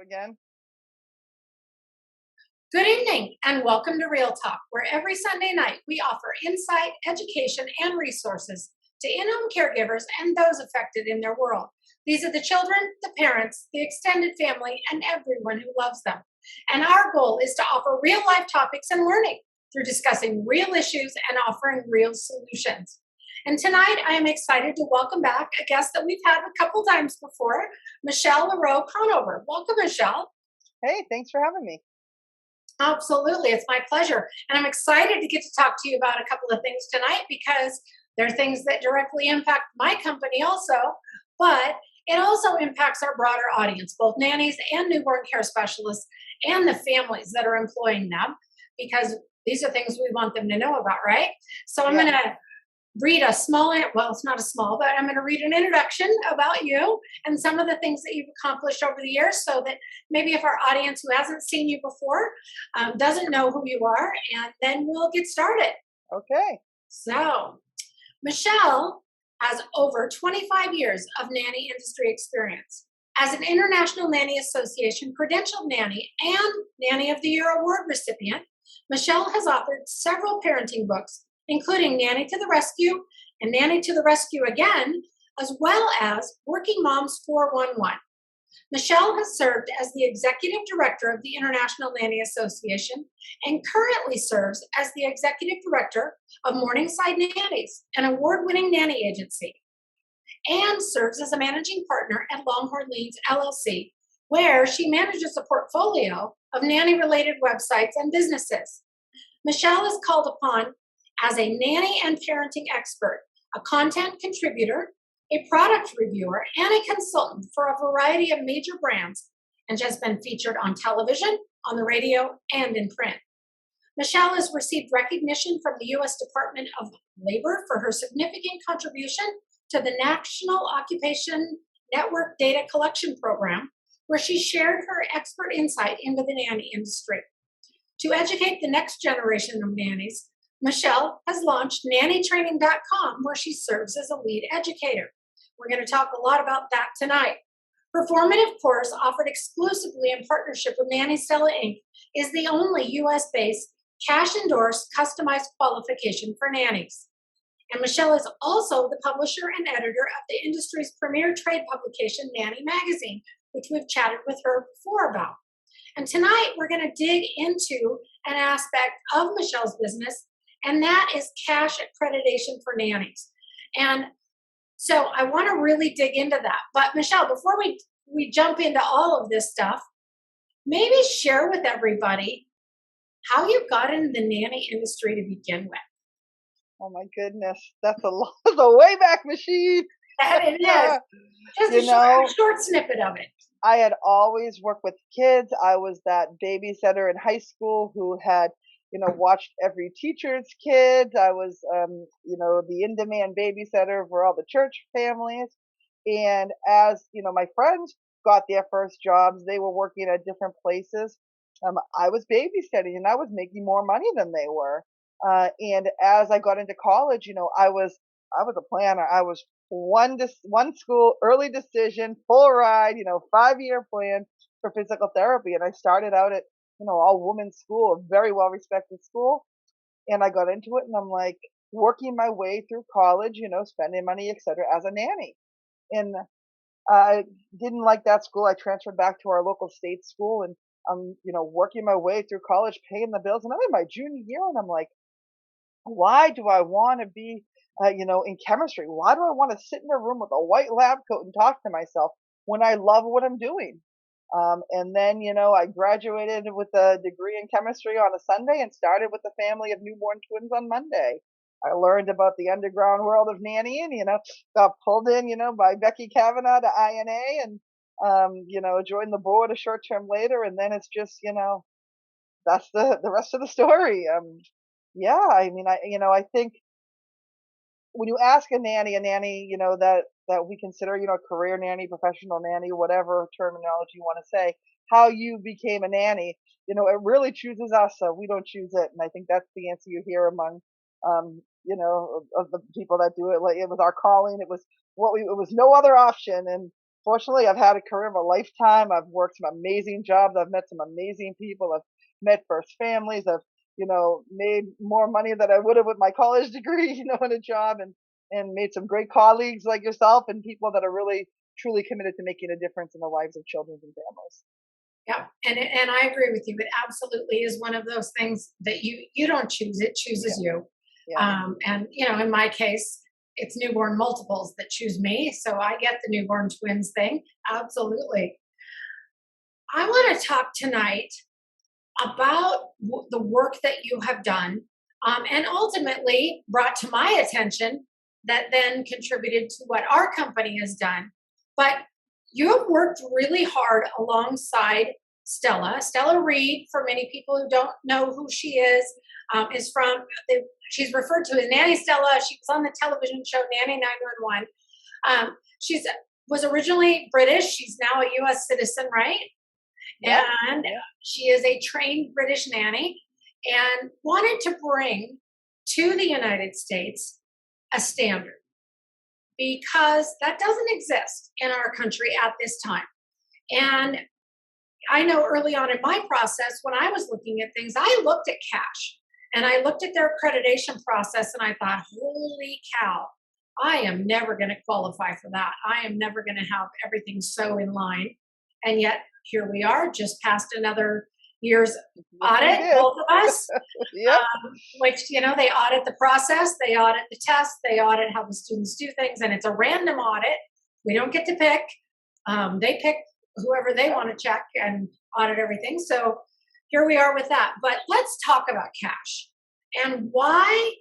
again. Good evening and welcome to Real Talk, where every Sunday night we offer insight, education, and resources to in-home caregivers and those affected in their world. These are the children, the parents, the extended family, and everyone who loves them. And our goal is to offer real-life topics and learning through discussing real issues and offering real solutions. And tonight I am excited to welcome back a guest that we've had a couple times before, Michelle LaRowe Conover. Welcome, Michelle. Hey, thanks for having me. Absolutely. It's my pleasure. And I'm excited to get to talk to you about a couple of things tonight because they're things that directly impact my company also, but it also impacts our broader audience, both nannies and newborn care specialists and the families that are employing them, because these are things we want them to know about, right? So I'm going to read a small, well, it's not a small, but I'm going to read an introduction about you and some of the things that you've accomplished over the years so that maybe if our audience who hasn't seen you before doesn't know who you are, and then we'll get started. Okay. So, Michelle has over 25 years of nanny industry experience. As an International Nanny Association credentialed nanny and Nanny of the Year award recipient, Michelle has authored several parenting books, including Nanny to the Rescue and Nanny to the Rescue Again, as well as Working Moms 411. Michelle has served as the Executive Director of the International Nanny Association and currently serves as the Executive Director of Morningside Nannies, an award-winning nanny agency, and serves as a Managing Partner at Longhorn Leads LLC, where she manages a portfolio of nanny-related websites and businesses. Michelle is called upon as a nanny and parenting expert, a content contributor, a product reviewer, and a consultant for a variety of major brands, and has been featured on television, on the radio, and in print. Michelle has received recognition from the U.S. Department of Labor for her significant contribution to the National Occupation Network Data Collection Program, where she shared her expert insight into the nanny industry. To educate the next generation of nannies, Michelle has launched nannytraining.com, where she serves as a lead educator. We're going to talk a lot about that tonight. Her formative course, offered exclusively in partnership with Nanny Stella Inc., is the only U.S.-based, cash-endorsed, customized qualification for nannies. And Michelle is also the publisher and editor of the industry's premier trade publication, Nanny Magazine, which we've chatted with her before about. And tonight, we're going to dig into an aspect of Michelle's business, and that is cash accreditation for nannies. And so I want to really dig into that. But Michelle, before we jump into all of this stuff, maybe share with everybody how you got into the nanny industry to begin with. Oh my goodness, that's a lot, the Wayback Machine. That it is. Just a short snippet of it. I had always worked with kids. I was that babysitter in high school who had watched every teacher's kids. I was, the in-demand babysitter for all the church families. And as, my friends got their first jobs, they were working at different places. I was babysitting and I was making more money than they were. And as I got into college, I was a planner. I was one school, early decision, full ride, 5-year plan for physical therapy. And I started out at all women's school, a very well respected school. And I got into it and I'm like working my way through college, spending money, etc., as a nanny. And I didn't like that school. I transferred back to our local state school and I'm, working my way through college, paying the bills. And I'm in my junior year and I'm like, why do I want to be, in chemistry? Why do I want to sit in a room with a white lab coat and talk to myself when I love what I'm doing? And then, I graduated with a degree in chemistry on a Sunday and started with a family of newborn twins on Monday. I learned about the underground world of nannying, got pulled in, by Becky Kavanaugh to INA and, joined the board a short term later. And then it's just, that's the rest of the story. I think when you ask a nanny, that we consider, career nanny, professional nanny, whatever terminology you want to say, how you became a nanny, it really chooses us. So we don't choose it. And I think that's the answer you hear among, of the people that do it. Like it was our calling. It was it was no other option. And fortunately, I've had a career of a lifetime. I've worked some amazing jobs. I've met some amazing people. I've met first families. I've, made more money than I would have with my college degree, in a job, and made some great colleagues like yourself and people that are really truly committed to making a difference in the lives of children and families. Yeah, and I agree with you. It absolutely is one of those things that you don't choose; it chooses Yeah. you. Yeah. And in my case, it's newborn multiples that choose me, so I get the newborn twins thing. Absolutely. I want to talk tonight about the work that you have done, and ultimately brought to my attention that then contributed to what our company has done. But you have worked really hard alongside Stella. Stella Reed, for many people who don't know who she is from, she's referred to as Nanny Stella. She was on the television show Nanny 911. She's was originally British. She's now a U.S. citizen, right? Yep. And Yep. she is a trained British nanny and wanted to bring to the United States a standard because that doesn't exist in our country at this time. And I know early on in my process, when I was looking at things, I looked at cash and I looked at their accreditation process and I thought, holy cow, I am never going to qualify for that. I am never going to have everything so in line. And yet here we are, just past another year's Yes, we audit, did. both of us, Yep. which, they audit the process, they audit the test, they audit how the students do things, and it's a random audit. We don't get to pick. They pick whoever they want to check and audit everything. So here we are with that. But let's talk about cash and why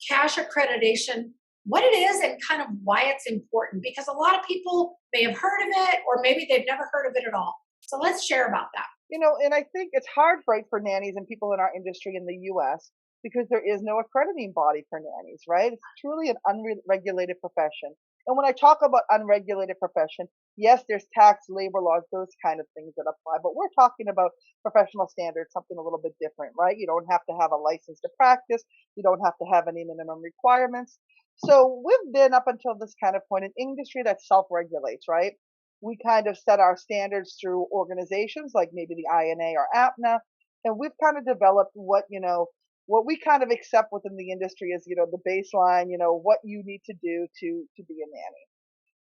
cash accreditation, what it is and kind of why it's important, because a lot of people may have heard of it or maybe they've never heard of it at all. So let's share about that. And I think it's hard, right, for nannies and people in our industry in the US because there is no accrediting body for nannies, right? It's truly an unregulated profession. And when I talk about unregulated profession, yes, there's tax, labor laws, those kind of things that apply, but we're talking about professional standards, something a little bit different, right? You don't have to have a license to practice. You don't have to have any minimum requirements. So we've been up until this kind of point an industry that self-regulates, right? We kind of set our standards through organizations like maybe the INA or APNA, and we've kind of developed what we kind of accept within the industry is the baseline, what you need to do to be a nanny.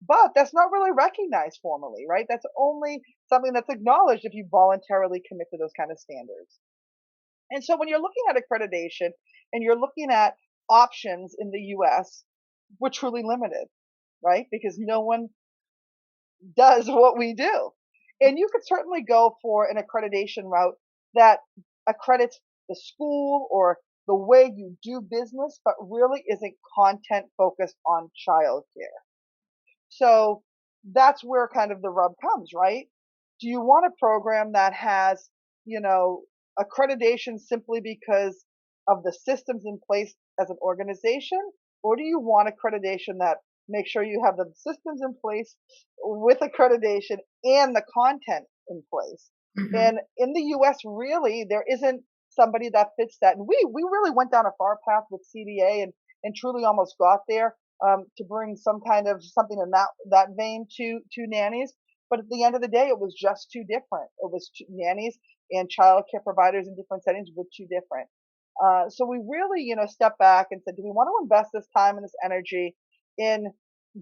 But that's not really recognized formally, right? That's only something that's acknowledged if you voluntarily commit to those kind of standards. And so when you're looking at accreditation and you're looking at options in the US, we're truly limited, right? Because no one does what we do. And you could certainly go for an accreditation route that accredits the school or the way you do business, but really isn't content focused on childcare. So that's where kind of the rub comes, right? Do you want a program that has, accreditation simply because of the systems in place as an organization? Or do you want accreditation that makes sure you have the systems in place with accreditation and the content in place? Mm-hmm. And in the US, really, there isn't somebody that fits that. And we really went down a far path with CDA and truly almost got there to bring some kind of something in that vein to nannies. But at the end of the day, it was just too different. It was nannies and child care providers in different settings were too different. So we really, stepped back and said, do we want to invest this time and this energy in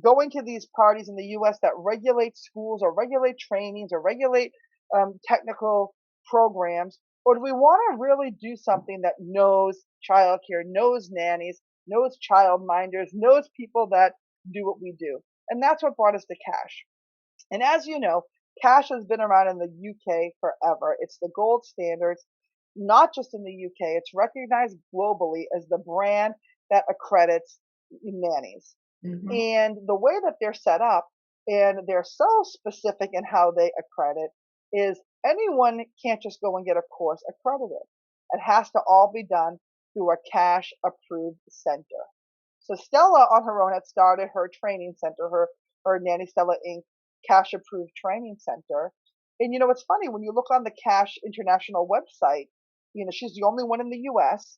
going to these parties in the U.S. that regulate schools or regulate trainings or regulate technical programs, or do we want to really do something that knows childcare, knows nannies, knows childminders, knows people that do what we do? And that's what brought us to cash. And as you know, cash has been around in the UK forever. It's the gold standards, not just in the UK. It's recognized globally as the brand that accredits nannies. Mm-hmm. And the way that they're set up, and they're so specific in how they accredit, is anyone can't just go and get a course accredited. It has to all be done through a cash approved center. So Stella on her own had started her training center, her Nanny Stella Inc. cash approved training center. And it's funny when you look on the Cash International website, she's the only one in the US.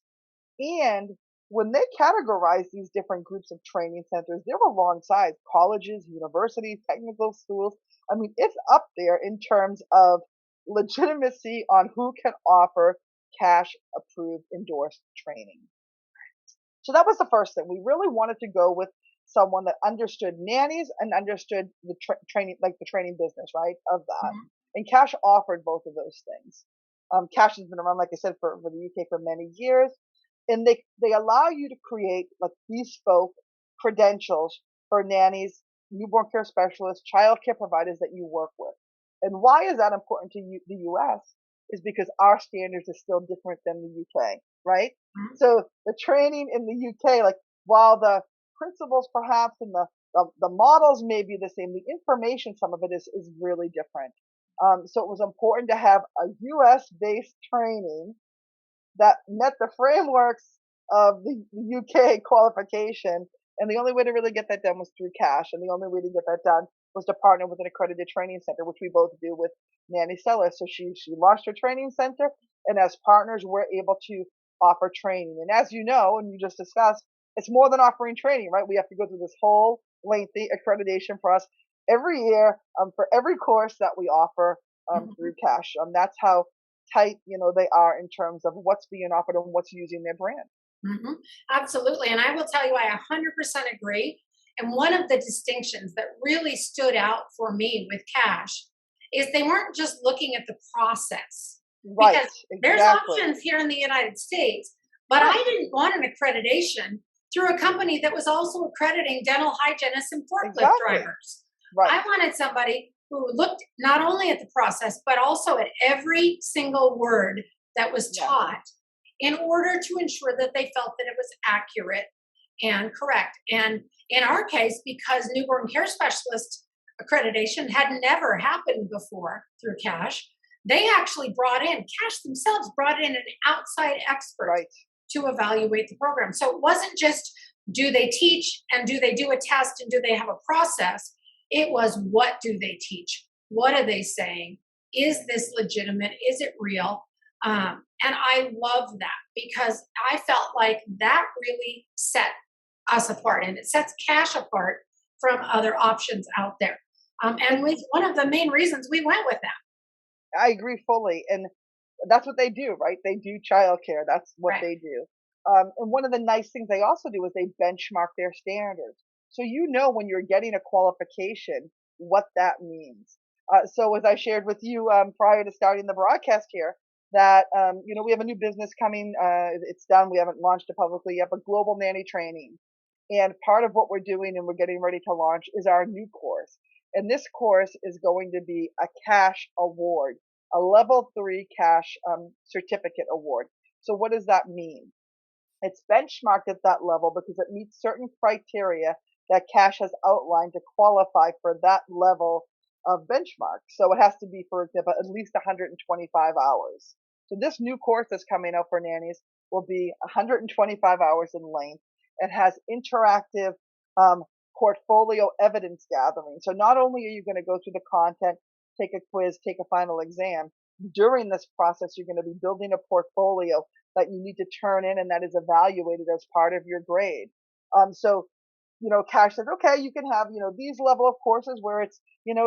And when they categorize these different groups of training centers, they're alongside colleges, universities, technical schools. I mean, it's up there in terms of legitimacy on who can offer cash approved endorsed training. So that was the first thing. We really wanted to go with someone that understood nannies and understood the training, like the training business, right, of that. Mhm. And Cash offered both of those things. Cash has been around, like I said, for the UK for many years, and they allow you to create like bespoke credentials for nannies, newborn care specialists, child care providers that you work with. And why is that important to the US? Is because our standards are still different than the UK, right? Mhm. So the training in the UK, like while the principles perhaps and the models may be the same, the information, some of it is really different. So it was important to have a US based training that met the frameworks of the UK qualification. And the only way to really get that done was through Cash. And the only way to get that done was to partner with an accredited training center, which we both do with Nanny Sellers. So she launched her training center, and as partners, we're able to offer training. And as you know, and you just discussed, it's more than offering training, right? We have to go through this whole lengthy accreditation process every year for every course that we offer through Mhm. Cash. That's how tight, they are in terms of what's being offered and what's using their brand. Mhm. Absolutely. And I will tell you, I 100% agree. And one of the distinctions that really stood out for me with Cash is they weren't just looking at the process, Right, because there's exactly. options here in the United States, but I Right, didn't want an accreditation through a company that was also accrediting dental hygienists and forklift exactly. drivers. Right, I wanted somebody who looked not only at the process, but also at every single word that was yes, taught in order to ensure that they felt that it was accurate and correct. And in our case, because newborn care specialist accreditation had never happened before through Cash, they actually brought in, Cash themselves brought in an outside expert right. to evaluate the program. So it wasn't just do they teach and do they do a test and do they have a process? It was what do they teach? What are they saying? Is this legitimate? Is it real? And I love that because I felt like that really set us apart and it sets Cash apart from other options out there. And And with one of the main reasons we went with that. I agree fully. And that's what they do, right? They do childcare. That's what Right. they do. And one of the nice things they also do is they benchmark their standards. So when you're getting a qualification, what that means. So as I shared with you prior to starting the broadcast here, that we have a new business coming. It's done. We haven't launched it publicly yet, but global nanny training. And part of what we're doing and we're getting ready to launch is our new course. And this course is going to be a cash award, a level 3 cash certificate award. So what does that mean? It's benchmarked at that level because it meets certain criteria that Cash has outlined to qualify for that level of benchmark. So it has to be, for example, at least 125 hours. So this new course that's coming out for nannies will be 125 hours in length and has interactive um, portfolio evidence gathering. So not only are you going to go through the content, take a quiz, take a final exam, during this process, you're going to be building a portfolio that you need to turn in and that is evaluated as part of your grade. Cash said, okay, you can have, these level of courses where it's,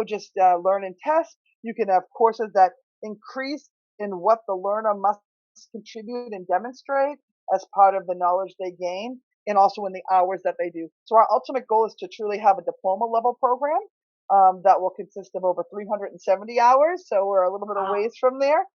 just learn and test. You can have courses that increase in what the learner must contribute and demonstrate as part of the knowledge they gain and also in the hours that they do. So our ultimate goal is to truly have a diploma level program that will consist of over 370 hours. So we're a little bit of Wow. ways from there.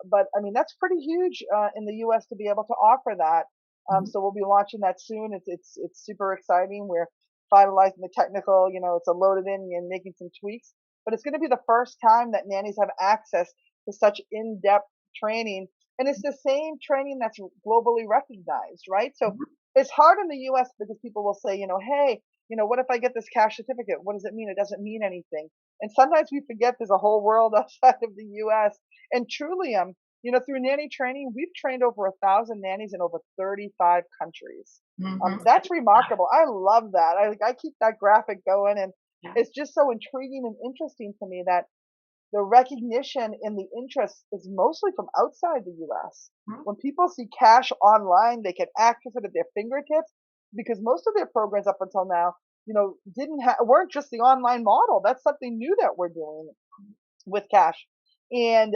But I mean, that's pretty huge in the U.S. to be able to offer that. Mhm. So we'll be launching that soon. It's super exciting. We're finalizing the technical. It's a loaded in and making some tweaks. But it's going to be the first time that nannies have access to such in-depth training, and it's the same training that's globally recognized, right? So Mhm. it's hard in the U.S. because people will say, hey, what if I get this cash certificate? What does it mean? It doesn't mean anything. And sometimes we forget there's a whole world outside of the U.S. And truly, through nanny training, we've trained over 1,000 nannies in over 35 countries. Mhm. That's remarkable. I love that. I keep that graphic going, and Yeah. it's just so intriguing and interesting to me that the recognition and the interest is mostly from outside the US. Mhm. When people see cash online, they can access it at their fingertips because most of their programs up until now weren't just the online model. That's something new that we're doing with cash. And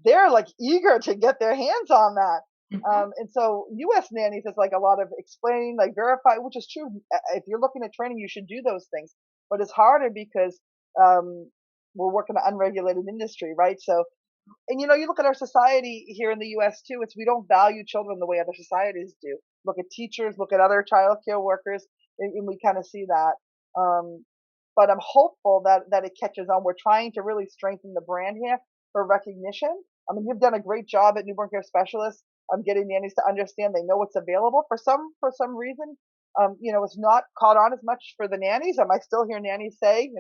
they're like eager to get their hands on that. Mhm. And so U.S. nannies is like a lot of explaining, like verify, which is true. If you're looking at training, you should do those things. But it's harder because um, we're working in an unregulated industry, right? So, and you look at our society here in the U.S. too. It's we don't value children the way other societies do. Look at teachers, look at other child care workers, and we kind of see that. Um, but I'm hopeful that it catches on. We're trying to really strengthen the brand here for recognition. I mean, you've done a great job at newborn care specialists. Getting nannies to understand they know what's available. For some reason, it's not caught on as much for the nannies. I still hear nannies say,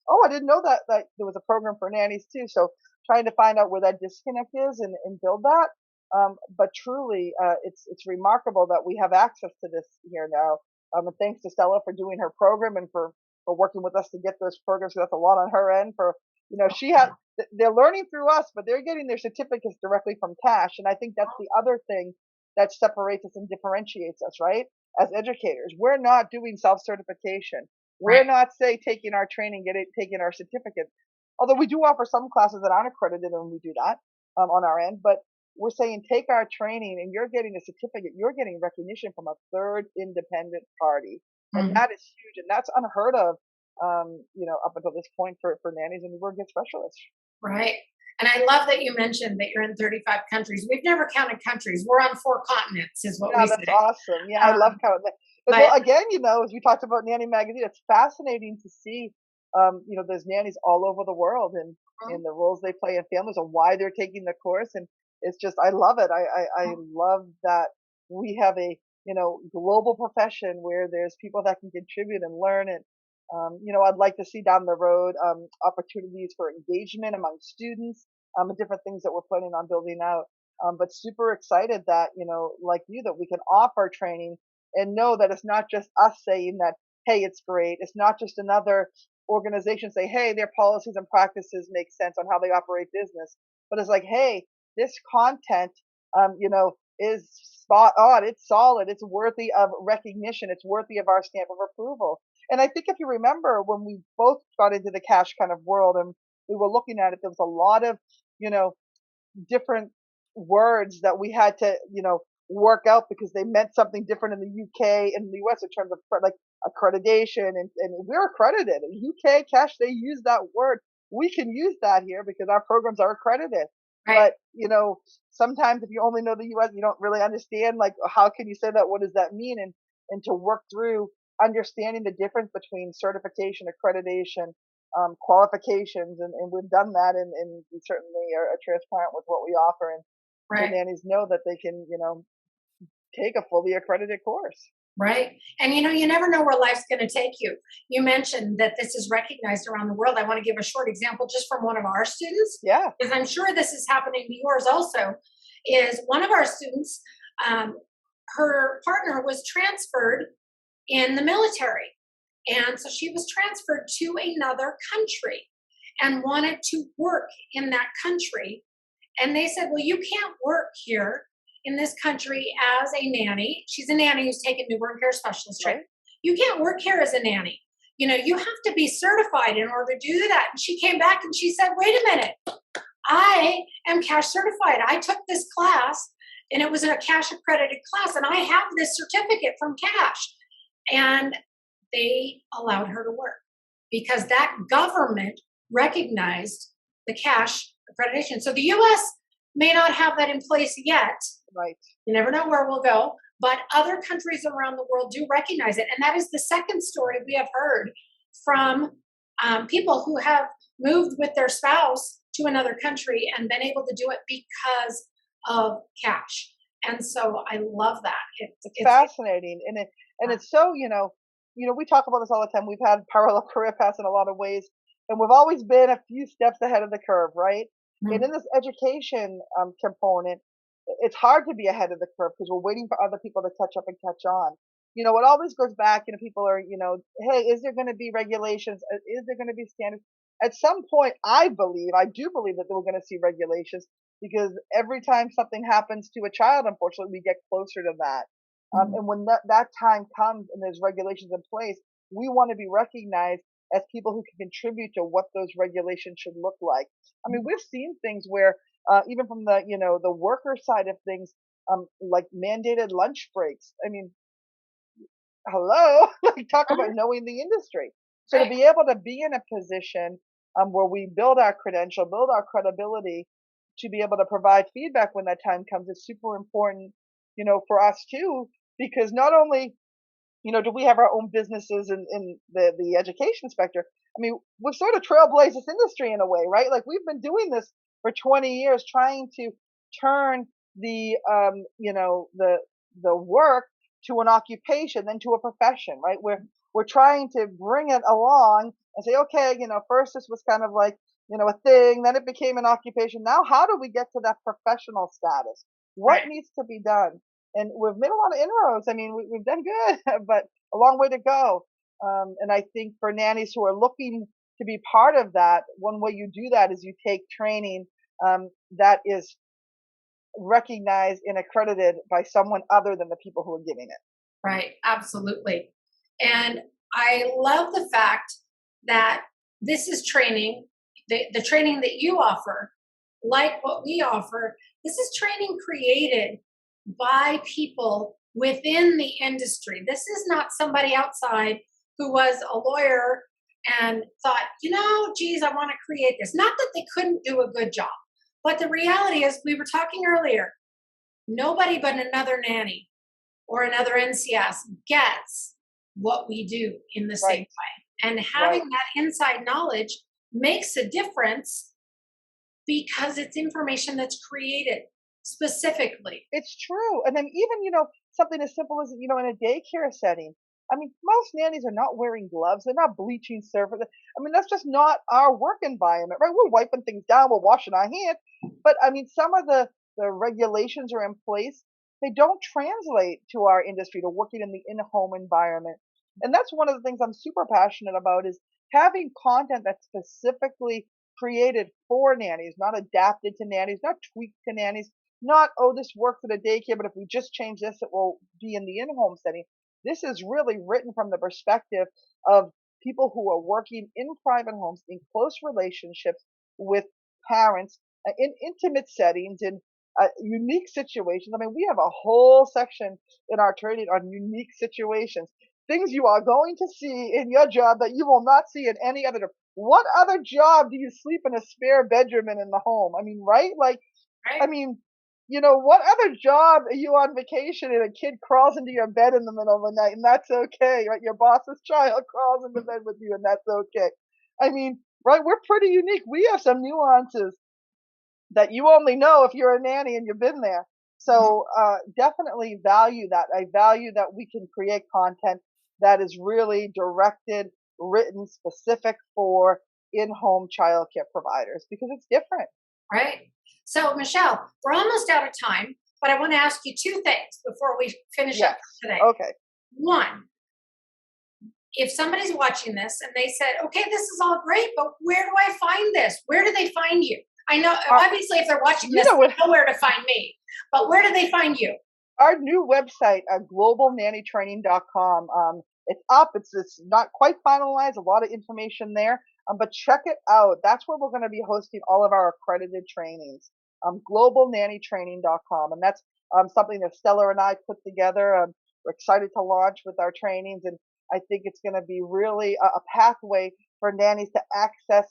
oh, I didn't know that there was a program for nannies too. So trying to find out where that disconnect is and build that. But truly, it's remarkable that we have access to this here now. And thanks to Stella for doing her program and for working with us to get those programs. So that's a lot on her end. She had they're learning through us, but they're getting their certificates directly from cash. And I think that's the other thing that separates us and differentiates us, right? As educators, we're not doing self certification. We're Right. not say taking our training, taking our certificate. Although we do offer some classes that aren't accredited, and we do that on our end. But we're saying take our training, and you're getting a certificate. You're getting recognition from a third independent party, and Mhm. that is huge, and that's unheard of. Up until this point for nannies and newborn care specialists. Right. And I love that you mentioned that you're in 35 countries. We've never counted countries. We're on 4 continents, is what Yeah, we that's say. awesome. Yeah, I love Um, counting that. but Well, again, as we talked about Nanny Magazine, it's fascinating to see, there's nannies all over the world and the roles they play in families and why they're taking the course. And it's just, I love it. I love that we have a, global profession where there's people that can contribute and learn. And, I'd like to see down the road, opportunities for engagement among students, and different things that we're planning on building out. But super excited that, like you, that we can offer training and know that it's not just us saying that, hey, it's great. It's not just another organization say, hey, their policies and practices make sense on how they operate business. But it's like, hey, this content, is spot on. It's solid. It's worthy of recognition. It's worthy of our stamp of approval. And I think if you remember when we both got into the cash kind of world and we were looking at it, there was a lot of, you know, different words that we had to, work out because they meant something different in the UK and the US in terms of like accreditation and we're accredited. In UK cash, they use that word. We can use that here because our programs are accredited. right, But, sometimes if you only know the US, you don't really understand like how can you say that? What does that mean? And to work through understanding the difference between certification, accreditation, qualifications, and we've done that, and we certainly are transparent with what we offer, and so right, nannies know that they can, take a fully accredited course. right. And you never know where life's going to take you. You mentioned that this is recognized around the world. I want to give a short example just from one of our students, Yeah, because I'm sure this is happening to yours also. Is one of our students, um, her partner was transferred in the military. And so she was transferred to another country and wanted to work in that country. And they said, well, you can't work here in this country as a nanny. She's a nanny who's taken newborn care specialist training. right. You can't work here as a nanny. You have to be certified in order to do that. And she came back and she said, wait a minute, I am cash certified. I took this class and it was a cash accredited class and I have this certificate from cash. And they allowed her to work because that government recognized the cash accreditation. So the US may not have that in place yet. Right. You never know where we'll go, but other countries around the world do recognize it. And that is the second story we have heard from people who have moved with their spouse to another country and been able to do it because of cash. And so I love that. It's It's fascinating, and it's so, we talk about this all the time. We've had parallel career paths in a lot of ways, and we've always been a few steps ahead of the curve, right? And in this education component, it's hard to be ahead of the curve because we're waiting for other people to catch up and catch on. It always goes back, people are, hey, is there going to be regulations? Is there going to be standards? At some point, I do believe that we're going to see regulations because every time something happens to a child, unfortunately, we get closer to that. And when that time comes and there's regulations in place, we want to be recognized as people who can contribute to what those regulations should look like. I mean, we've seen things where even from the the worker side of things, like mandated lunch breaks. I mean, hello, like talk about Mhm. knowing the industry. So to Right, be able to be in a position where we build our credential, build our credibility, to be able to provide feedback when that time comes is super important, for us too, because not only do we have our own businesses in the education sector? I mean, we've sort of trailblazed this industry in a way, right? Like we've been doing this for 20 years, trying to turn the work to an occupation, then to a profession, right? We're trying to bring it along and say, okay, first this was kind of like a thing, then it became an occupation. Now, how do we get to that professional status? What right. needs to be done? And we've made a lot of inroads. I mean, we've done good, but a long way to go. And I think for nannies who are looking to be part of that, one way you do that is you take training that is recognized and accredited by someone other than the people who are giving it. Right, absolutely. And I love the fact that this is training, the training that you offer, like what we offer, this is training created by people within the industry. This is not somebody outside who was a lawyer and thought, geez, I want to create this. Not that they couldn't do a good job, but the reality is, we were talking earlier, nobody but another nanny or another NCS gets what we do in the same Right, way. And right. having that inside knowledge makes a difference because it's information that's created specifically. It's true. And then even, something as simple as, in a daycare setting. I mean, most nannies are not wearing gloves. They're not bleaching surfaces. I mean, that's just not our work environment, right? We're wiping things down, we're washing our hands. But I mean, some of the regulations are in place. They don't translate to our industry, to working in the in-home environment. And that's one of the things I'm super passionate about is having content that's specifically created for nannies, not adapted to nannies, not tweaked to nannies, not, oh, this works at a daycare, but if we just change this, it will be in the in-home setting. This is really written from the perspective of people who are working in private homes, in close relationships with parents, in intimate settings, in unique situations. I mean, we have a whole section in our training on unique situations, things you are going to see in your job that you will not see in any other job. What other job do you sleep in a spare bedroom in the home? I mean, right? Like, I Right? mean, what other job are you on vacation and a kid crawls into your bed in the middle of the night and that's okay, right? Your boss's child crawls into bed with you and that's okay. I mean, right? We're pretty unique. We have some nuances that you only know if you're a nanny and you've been there. So definitely value that. I value that we can create content that is really directed, written, specific for in-home childcare providers because it's different. Right? So, Michelle, we're almost out of time, but I want to ask you two things before we finish up Yes. for today. Okay. One, if somebody's watching this and they said, okay, this is all great, but where do I find this? Where do they find you? I know, Uh, obviously, if they're watching you this, know what? they know where to find me, but where do they find you? Our new website, globalnannytraining.com, it's up. It's not quite finalized. A lot of information there, but check it out. That's where we're going to be hosting all of our accredited trainings. Globalnannytraining.com, and that's something that Stella and I put together. We're excited to launch with our trainings, and I think it's going to be really a pathway for nannies to access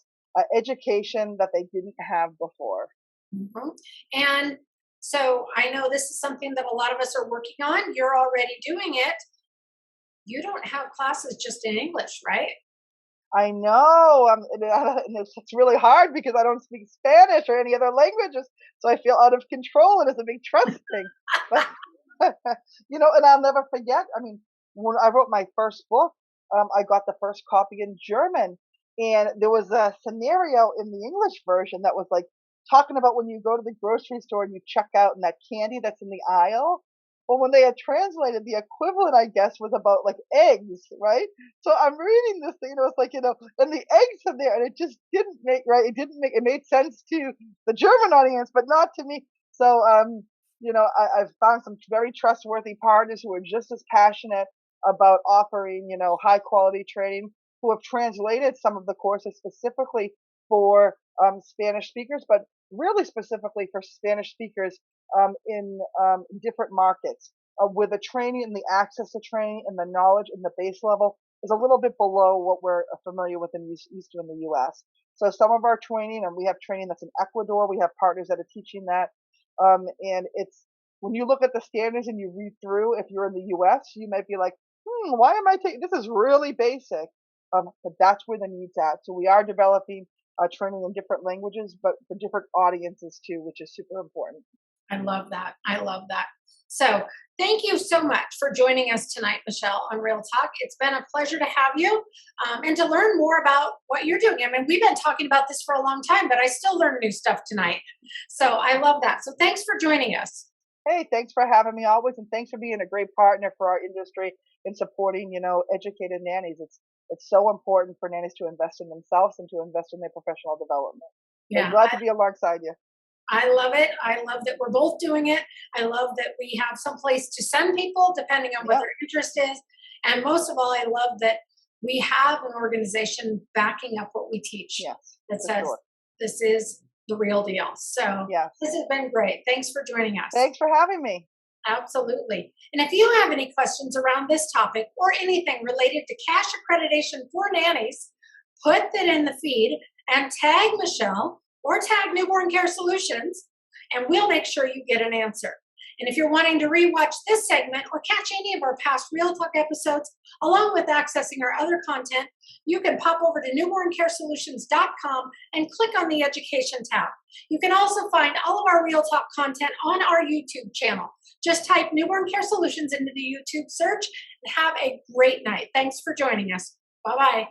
education that they didn't have before. Mhm. And so I know this is something that a lot of us are working on. You're already doing it. You don't have classes just in English, right? I know, and it's really hard because I don't speak Spanish or any other languages, so I feel out of control, and it's a big trust thing. But and I'll never forget. I mean, when I wrote my first book, I got the first copy in German, and there was a scenario in the English version that was like talking about when you go to the grocery store and you check out and that candy that's in the aisle. Well, when they had translated, the equivalent, I guess, was about like eggs, right? So I'm reading this thing, and it was like, and the eggs are there, and it just didn't make right. It didn't make it made sense to the German audience, but not to me. So I've found some very trustworthy partners who are just as passionate about offering, high quality training, who have translated some of the courses specifically for Spanish speakers, but really specifically for Spanish speakers in different markets, where the training and the access to training and the knowledge and the base level is a little bit below what we're familiar with and used to in the U.S. So some of our training, and we have training that's in Ecuador. We have partners that are teaching that, and it's when you look at the standards and you read through. If you're in the U.S., you might be like, why am I taking this? Is really basic, but that's where the need's at. So we are developing training in different languages, but for different audiences too, which is super important. I love that. I love that. So thank you so much for joining us tonight, Michelle, on Real Talk. It's been a pleasure to have you and to learn more about what you're doing. I mean, we've been talking about this for a long time, but I still learn new stuff tonight. So I love that. So thanks for joining us. Hey, thanks for having me always, and thanks for being a great partner for our industry in supporting, educated nannies. It's so important for nannies to invest in themselves and to invest in their professional development. Yeah. I'm glad to be alongside you. I love it. I love that we're both doing it. I love that we have some place to send people depending on what their interest is. And most of all, I love that we have an organization backing up what we teach that says this is the real deal. So this has been great. Thanks for joining us. Thanks for having me. Absolutely. And if you have any questions around this topic or anything related to cash accreditation for nannies, put that in the feed and tag Michelle or tag Newborn Care Solutions, and we'll make sure you get an answer. And if you're wanting to rewatch this segment or catch any of our past Real Talk episodes, along with accessing our other content, you can pop over to newborncaresolutions.com and click on the Education tab. You can also find all of our Real Talk content on our YouTube channel. Just type Newborn Care Solutions into the YouTube search and have a great night. Thanks for joining us. Bye-bye.